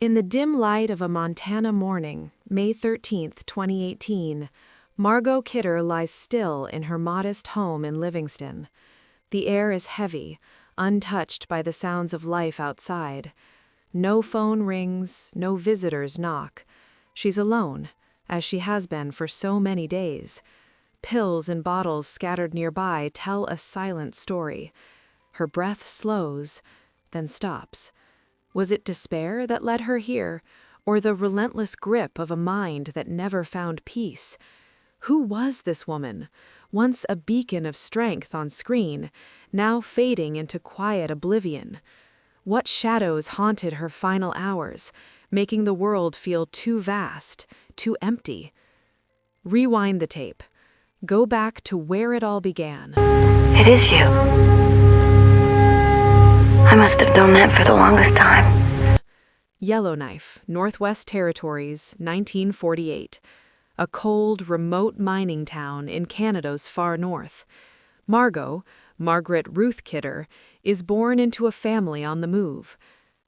In the dim light of a Montana morning, May 13, 2018, Margot Kidder lies still in her modest home in Livingston. The air is heavy, untouched by the sounds of life outside. No phone rings, no visitors knock. She's alone, as she has been for so many days. Pills and bottles scattered nearby tell a silent story. Her breath slows, then stops. Was it despair that led her here, or the relentless grip of a mind that never found peace? Who was this woman, once a beacon of strength on screen, now fading into quiet oblivion? What shadows haunted her final hours, making the world feel too vast, too empty? Rewind the tape. Go back to where it all began. It is you. I must have known that for the longest time. Yellowknife, Northwest Territories, 1948. A cold, remote mining town in Canada's far north. Margaret Ruth Kidder, is born into a family on the move.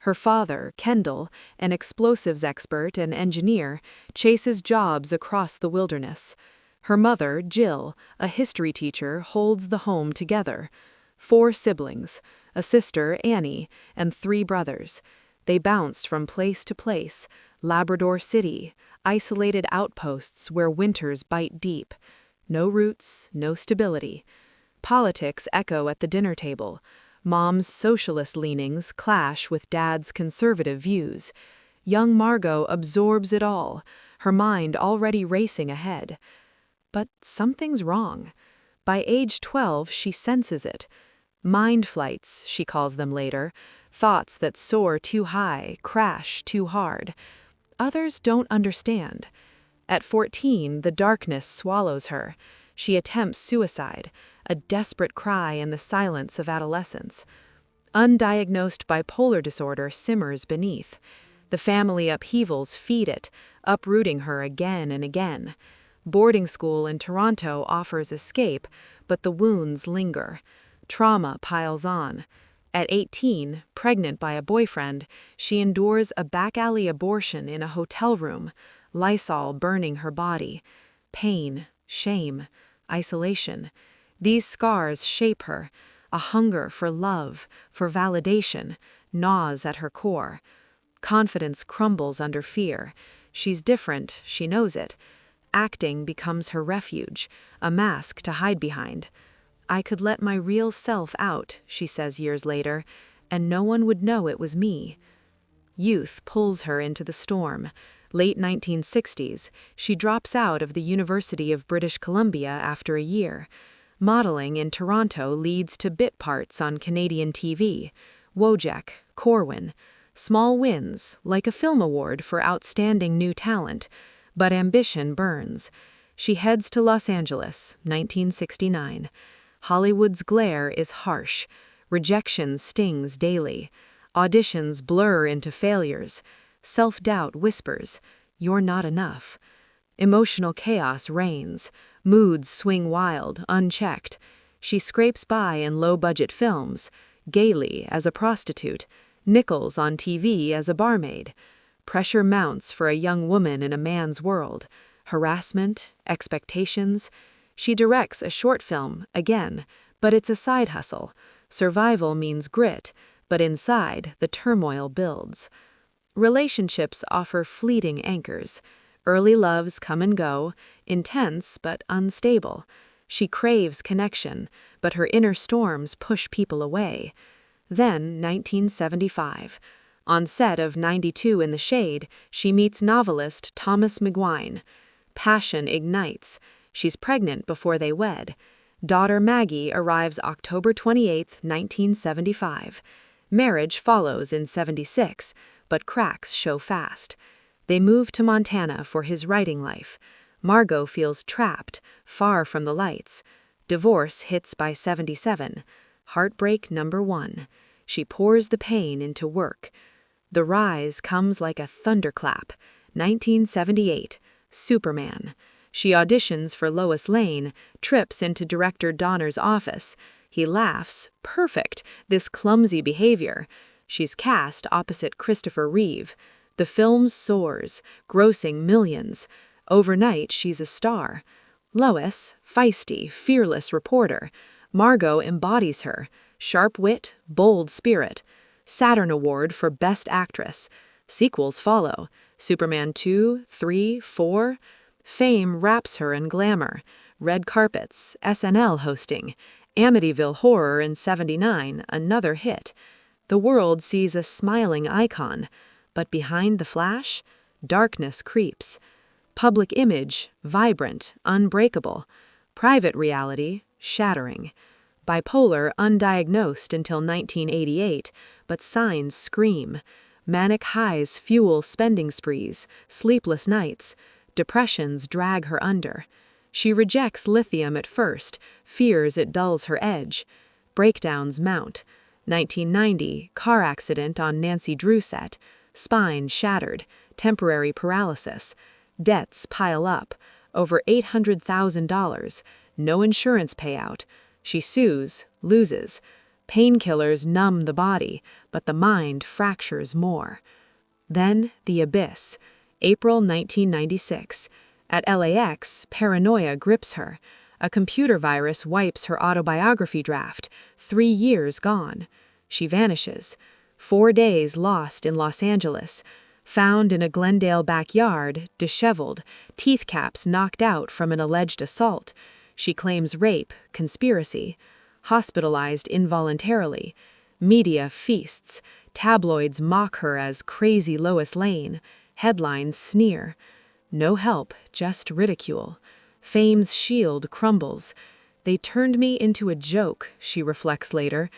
Her father, Kendall, an explosives expert and engineer, chases jobs across the wilderness. Her mother, Jill, a history teacher, holds the home together. 4 siblings, a sister, Annie, and 3 brothers. They bounced from place to place, Labrador City, isolated outposts where winters bite deep. No roots, no stability. Politics echo at the dinner table. Mom's socialist leanings clash with Dad's conservative views. Young Margot absorbs it all, her mind already racing ahead. But something's wrong. By age 12, she senses it. Mind flights, she calls them later, thoughts that soar too high, crash too hard. Others don't understand. At 14, the darkness swallows her. She attempts suicide, a desperate cry in the silence of adolescence. Undiagnosed bipolar disorder simmers beneath. The family upheavals feed it, uprooting her again and again. Boarding school in Toronto offers escape, but the wounds linger. Trauma piles on. At 18, pregnant by a boyfriend, she endures a back-alley abortion in a hotel room, Lysol burning her body. Pain, shame, isolation. These scars shape her. A hunger for love, for validation, gnaws at her core. Confidence crumbles under fear. She's different, she knows it. Acting becomes her refuge, a mask to hide behind. I could let my real self out, she says years later, and no one would know it was me. Youth pulls her into the storm. Late 1960s, she drops out of the University of British Columbia after a year. Modeling in Toronto leads to bit parts on Canadian TV. Wojak, Corwin. Small wins, like a film award for outstanding new talent. But ambition burns. She heads to Los Angeles, 1969. Hollywood's glare is harsh. Rejection stings daily. Auditions blur into failures. Self-doubt whispers, "You're not enough." Emotional chaos reigns. Moods swing wild, unchecked. She scrapes by in low-budget films, gaily as a prostitute, nickels on TV as a barmaid. Pressure mounts for a young woman in a man's world. Harassment, expectations. She directs a short film, again, but it's a side hustle. Survival means grit, but inside, the turmoil builds. Relationships offer fleeting anchors. Early loves come and go, intense but unstable. She craves connection, but her inner storms push people away. Then, 1975. On set of 92 in the Shade, she meets novelist Thomas McGuine. Passion ignites. She's pregnant before they wed. Daughter Maggie arrives October 28, 1975. Marriage follows in 76, but cracks show fast. They move to Montana for his writing life. Margot feels trapped, far from the lights. Divorce hits by 77. Heartbreak number 1. She pours the pain into work. The rise comes like a thunderclap. 1978. Superman. She auditions for Lois Lane, trips into director Donner's office. He laughs, "Perfect, this clumsy behavior." She's cast opposite Christopher Reeve. The film soars, grossing millions. Overnight, she's a star. Lois, feisty, fearless reporter. Margot embodies her, sharp wit, bold spirit. Saturn Award for Best Actress. Sequels follow. Superman 2, 3, 4. Fame wraps her in glamour. Red carpets, SNL hosting. Amityville Horror in '79, another hit. The world sees a smiling icon, but behind the flash, darkness creeps. Public image, vibrant, unbreakable. Private reality, shattering. Bipolar, undiagnosed until 1988, but signs scream. Manic highs fuel spending sprees, sleepless nights. Depressions drag her under. She rejects lithium at first, fears it dulls her edge. Breakdowns mount. 1990, car accident on Nancy Drew set. Spine shattered, temporary paralysis. Debts pile up, over $800,000. No insurance payout. She sues, loses. Painkillers numb the body, but the mind fractures more. Then the abyss. April 1996. At LAX, paranoia grips her. A computer virus wipes her autobiography draft. 3 years gone. She vanishes. 4 days lost in Los Angeles. Found in a Glendale backyard, disheveled, teeth caps knocked out from an alleged assault. She claims rape, conspiracy. Hospitalized involuntarily. Media feasts. Tabloids mock her as crazy Lois Lane. Headlines sneer. No help, just ridicule. Fame's shield crumbles. They turned me into a joke, she reflects later.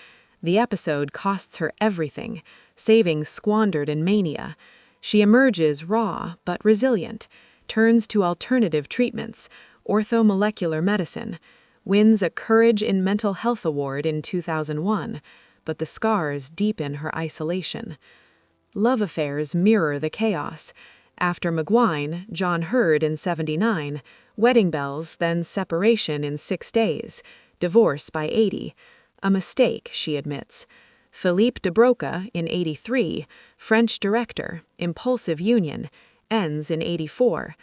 The episode costs her everything, savings squandered in mania. She emerges raw but resilient, turns to alternative treatments, orthomolecular medicine, wins a Courage in Mental Health Award in 2001, but the scars deepen her isolation. Love affairs mirror the chaos. After McGuine, John Hurd in '79, wedding bells, then separation in 6 days, divorce by 80. A mistake, she admits. Philippe de Broca in '83, French director, impulsive union, ends in '84.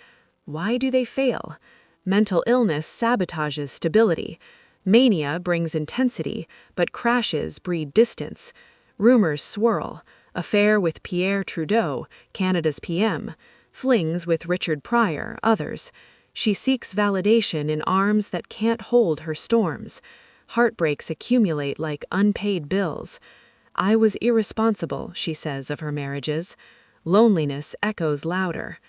Why do they fail? Mental illness sabotages stability. Mania brings intensity, but crashes breed distance. Rumors swirl. Affair with Pierre Trudeau, Canada's PM. Flings with Richard Pryor, others. She seeks validation in arms that can't hold her storms. Heartbreaks accumulate like unpaid bills. I was irresponsible, she says of her marriages. Loneliness echoes louder.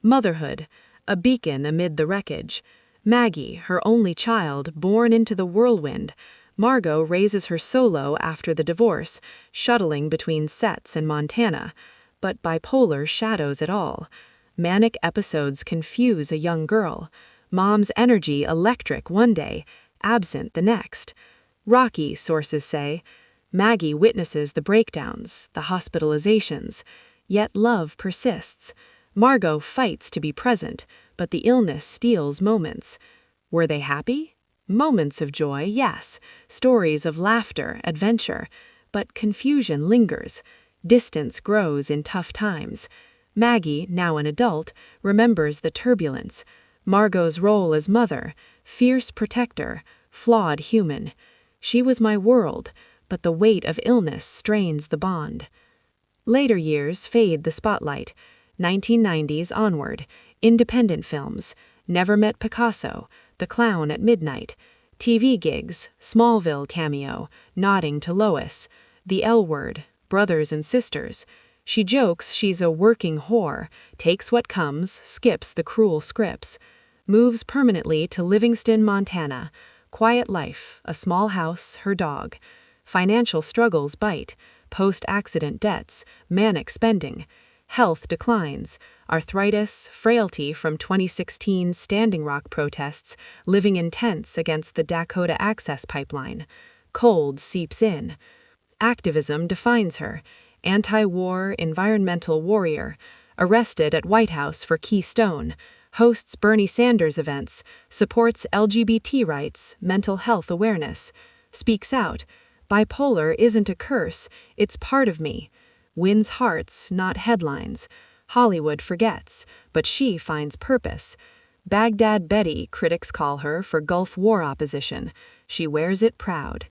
Motherhood, a beacon amid the wreckage. Maggie, her only child, born into the whirlwind. Margot raises her solo after the divorce, shuttling between sets in Montana. But bipolar shadows it all. Manic episodes confuse a young girl. Mom's energy electric one day, absent the next. Rocky, sources say. Maggie witnesses the breakdowns, the hospitalizations. Yet love persists. Margot fights to be present, but the illness steals moments. Were they happy? Moments of joy, yes. Stories of laughter, adventure. But confusion lingers. Distance grows in tough times. Maggie, now an adult, remembers the turbulence. Margot's role as mother, fierce protector, flawed human. She was my world, but the weight of illness strains the bond. Later years fade the spotlight. 1990s onward. Independent films. Never Met Picasso. The Clown at Midnight. TV gigs. Smallville cameo. Nodding to Lois. The L Word. Brothers and Sisters. She jokes she's a working whore, takes what comes, skips the cruel scripts. Moves permanently to Livingston, Montana. Quiet life, a small house, her dog. Financial struggles bite. Post-accident debts, manic spending. Health declines. Arthritis, frailty from 2016 Standing Rock protests, living in tents against the Dakota Access Pipeline. Cold seeps in. Activism defines her. Anti-war, environmental warrior. Arrested at White House for Keystone. Hosts Bernie Sanders events. Supports LGBT rights, mental health awareness. Speaks out. Bipolar isn't a curse, it's part of me. Wins hearts, not headlines. Hollywood forgets, but she finds purpose. Baghdad Betty, critics call her for Gulf War opposition. She wears it proud.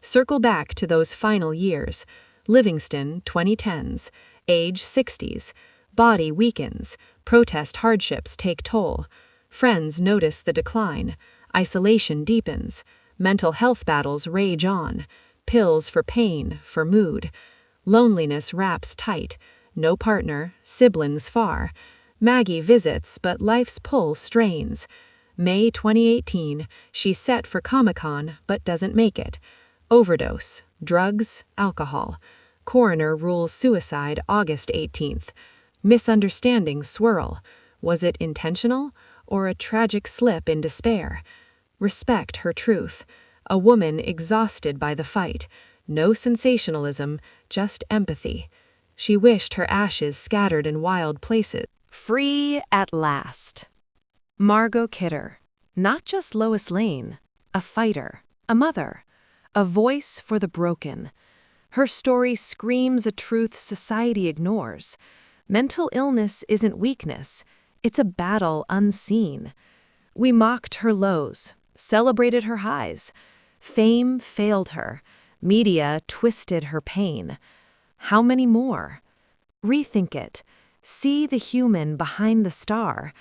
Circle back to those final years. Livingston, 2010s. Age 60s. Body weakens. Protest hardships take toll. Friends notice the decline. Isolation deepens. Mental health battles rage on. Pills for pain, for mood. Loneliness wraps tight. No partner, siblings far. Maggie visits, but life's pull strains. May 2018, she's set for Comic-Con, but doesn't make it. Overdose, drugs, alcohol. Coroner rules suicide August 18th. Misunderstandings swirl. Was it intentional, or a tragic slip in despair? Respect her truth. A woman exhausted by the fight. No sensationalism, just empathy. She wished her ashes scattered in wild places. Free at last. Margot Kidder, not just Lois Lane, a fighter, a mother, a voice for the broken. Her story screams a truth society ignores. Mental illness isn't weakness, it's a battle unseen. We mocked her lows, celebrated her highs. Fame failed her, media twisted her pain. How many more? Rethink it. See the human behind the star.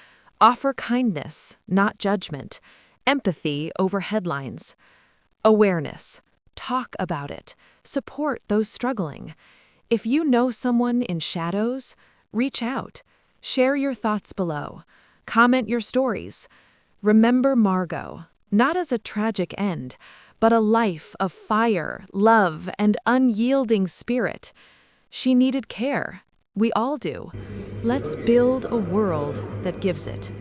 Offer kindness, not judgment. Empathy over headlines. Awareness. Talk about it. Support those struggling. If you know someone in shadows, reach out. Share your thoughts below. Comment your stories. Remember Margot, not as a tragic end, but a life of fire, love, and unyielding spirit. She needed care. We all do. Let's build a world that gives it.